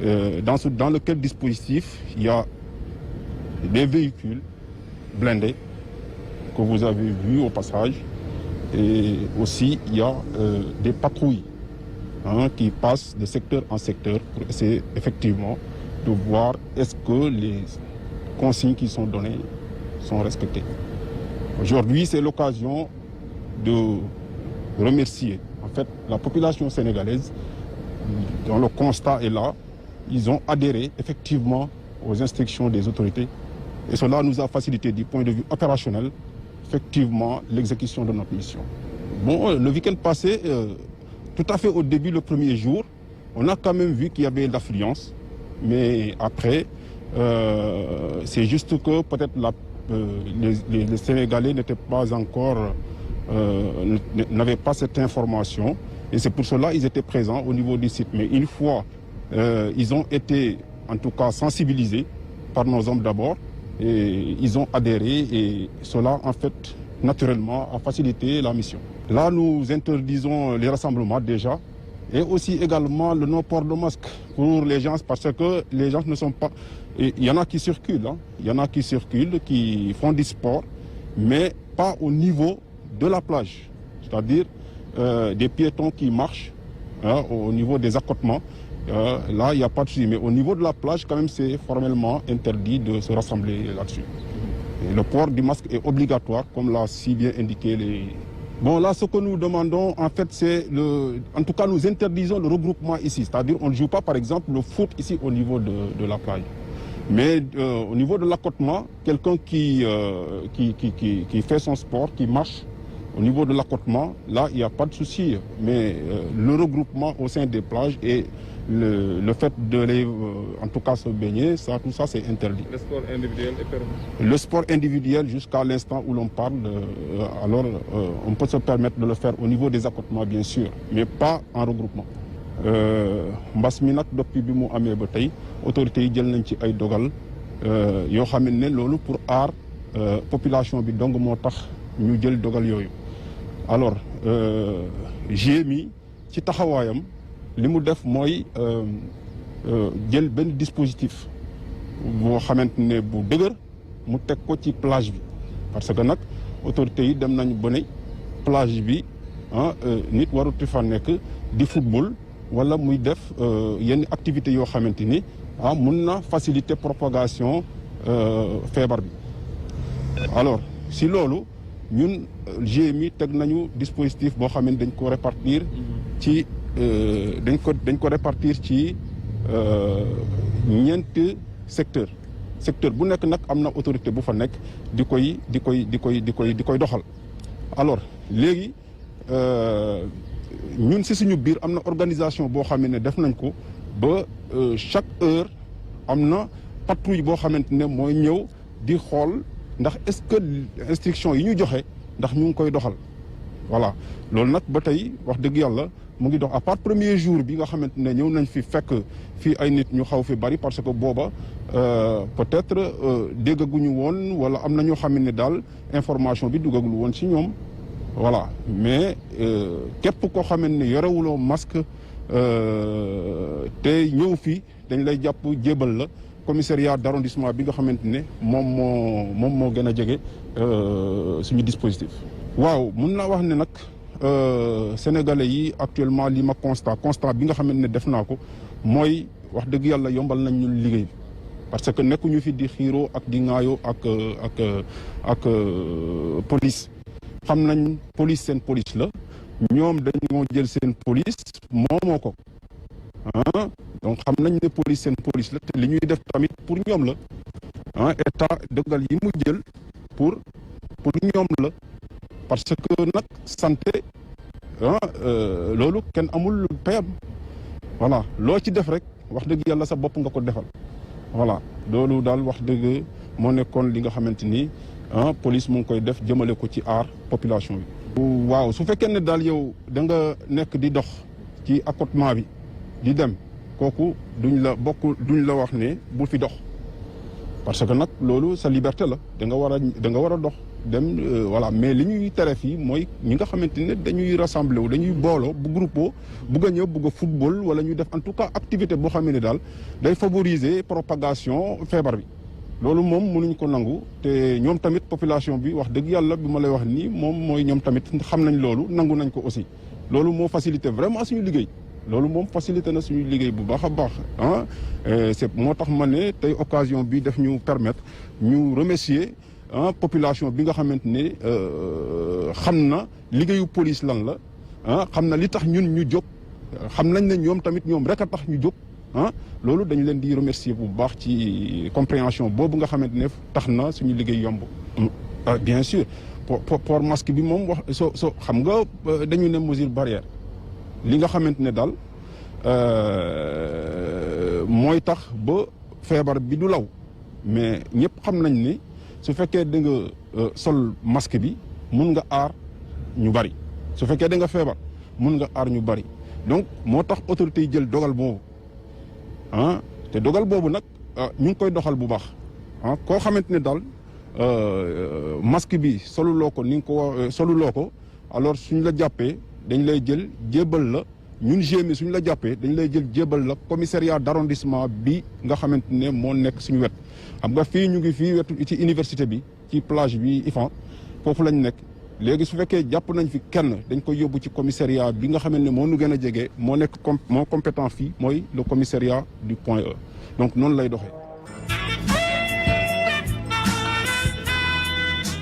Dans lequel dispositif il y a des véhicules blindés que vous avez vus au passage. Et aussi, il y a des patrouilles qui passent de secteur en secteur pour essayer effectivement de voir est-ce que les consignes qui sont données sont respectées. Aujourd'hui, c'est l'occasion de remercier en fait la population sénégalaise dont le constat est là. Ils ont adhéré effectivement aux instructions des autorités et cela nous a facilité du point de vue opérationnel effectivement l'exécution de notre mission. Bon, le week-end passé, tout à fait au début, le premier jour, on a quand même vu qu'il y avait l'affluence, mais après, c'est juste que peut-être les Sénégalais n'étaient pas encore, n'avaient pas cette information, et c'est pour cela qu'ils étaient présents au niveau du site. Mais une fois, ils ont été en tout cas sensibilisés par nos hommes d'abord, et ils ont adhéré, et cela en fait naturellement a facilité la mission. Là, nous interdisons les rassemblements déjà, et aussi également le non-port de masque pour les gens, parce que les gens ne sont pas... Il y en a qui circulent, il y en a qui circulent, qui font du sport, mais pas au niveau de la plage, c'est-à-dire des piétons qui marchent au niveau des accotements. Là, il n'y a pas de souci, mais au niveau de la plage, quand même, c'est formellement interdit de se rassembler là-dessus. Le port du masque est obligatoire, comme l'a si bien indiqué les... Bon, là, ce que nous demandons, en fait, c'est en tout cas, nous interdisons le regroupement ici. C'est-à-dire, on ne joue pas, par exemple, le foot ici au niveau de la plage. Mais au niveau de l'accotement, quelqu'un qui fait son sport, qui marche au niveau de l'accotement, là, il n'y a pas de souci. Mais le regroupement au sein des plages et le fait de en tout cas se baigner, tout ça c'est interdit. Le sport individuel est permis? Le sport individuel, jusqu'à l'instant où l'on parle, alors on peut se permettre de le faire au niveau des accotements bien sûr, mais pas en regroupement. Mbas mi nag depuis bi mu amee ba tey autorités yi jël nañ ci ay dogal yoo xam ne loolu pour aar population bi dong moo tax ñu jël dogal yooyu. Alors GMI ci taxawaayam li mu def mooy jël benn dispositif boo xamante ne bu dëgër mu teg ko ci plage bi parce que nag autorités yi dem nañ ba ne plage bi nit waruti fa nekk di football wala muy def yenn activités yoo xamante ni mun na faciliter propagation feebar bi. Alors si loolu ñun GMI teg nañu dispositif boo xam ne dañ ko répartir ci dañ ko répartir ci ñeenti secteur bu nekk nag am na autorité bu fa nekk di koy doxal. Alors léegi ñun si suñu biir am na organisation boo xam ne def nañ ko ba chaque heure am na patrouille boo xamante ne mooy ñëw di xool ndax est-ce que instruction yi ñu joxe ndax ñu ngi koy doxal. Voilà loolu nag ba tey wax dëgg yàlla mu ngi dox à part premier jour bi nga xamante ne ñëw nañ fi fekk fii ay nit ñu xaw fi bari parce que booba peut-être déggaguñu woon wala am na ñoo xam ne daal information bi duggagul woon ci ñoom. Voilà mais képp koo xam ne yorewuloo masque te ñëw fii dañ lay jàpp jébal la commissariat d'arrondissement bi nga xamante ne moom moo gën a jege suñu dispositif. Waaw mun naa wax ne nag sénégalais yi actuellement li ma constat bi nga xamante ne def naa ko mooy wax dëgg yàlla yombal nañ ñu liggéey parce que nekkuñu fi di xiiroo ak di ŋaayoo ak police. xam nañ police seen police la ñoom dañoo jël seen police moomoo ko donc xam nañ ne police seen police la te li ñuy def tamit pour ñoom la état dogal yi mu jël pour ñoom la parce que nag santé loolu kenn amul payam voilà loo ci def rek wax dëgg yàlla sa bopp nga ko defal voilà loolu daal wax dëgg moo nekkoon li nga xamante ni police mu ngi koy def jëmale ko ci aar population bi. waaw su fekkee ne daal yow da nga nekk di dox ci accotement bi di dem kooku duñ la wax ne bul fi dox parce que nag loolu sa liberté la da nga war a dox dem voilà mais li ñuy tere fii mooy ñi nga xamante ne dañuy rassembler wu dañuy booloo bu groupe bugg a ñëw bugg a football wala ñuy def en tout cas activité boo xam ne daal day favoriser propagation feebar bi. loolu moom mënuñ ko nangu te ñoom tamit population bi wax dëgg yàlla bi ma lay wax nii moom mooy ñoom tamit xam nañ loolu nangu nañ ko aussi loolu moo facilité vraiment suñu liggéey. loolu moom facilité na suñu liggéey bu baax a baax ah c'est moo tax ma ne tey occasion bi daf ñu permettre ñu remercier population bi nga xamante ne xam na liggéeyu police lan la xam na li tax ñun ñu jóg xam nañ ne ñoom tamit ñoom rek a tax ñu jóg loolu dañu leen di remercier bu baax ci compréhension boobu nga xamante ne tax na suñu liggéey yomb. bien sûr port masque bi moom wax soo xam nga dañu ne mesure barrière. li nga xamante ne daal mooy tax ba feebar bi du law mais ñëpp xam nañ ni su fekkee da nga sol masque bi mun nga aar ñu bari su fekkee da nga feebar mun nga aar ñu bari donc moo tax autorités yi jël dogal boobu te dogal boobu nag ñu ngi koy doxal bu baax koo xamante ne daal masque bi soluloo ko ni nga ko soluloo ko alors suñ la jàppee. dañ lay jël jébal la ñun GMI suñu la jàppee dañ lay jël jébal la commissariat d'arrondissement bi nga xamante ne moo nekk suñu wet xam nga fii ñu ngi fii wetu ci université bi ci plage bi IFAN foofu lañ nekk léegi su fekkee jàpp nañ fi kenn dañ koy yóbbu ci commissariat bi nga xamante ne moo nu gën a jege moo nekk moo compétent fii mooy le commissariat du Point E donc noonu lay doxee.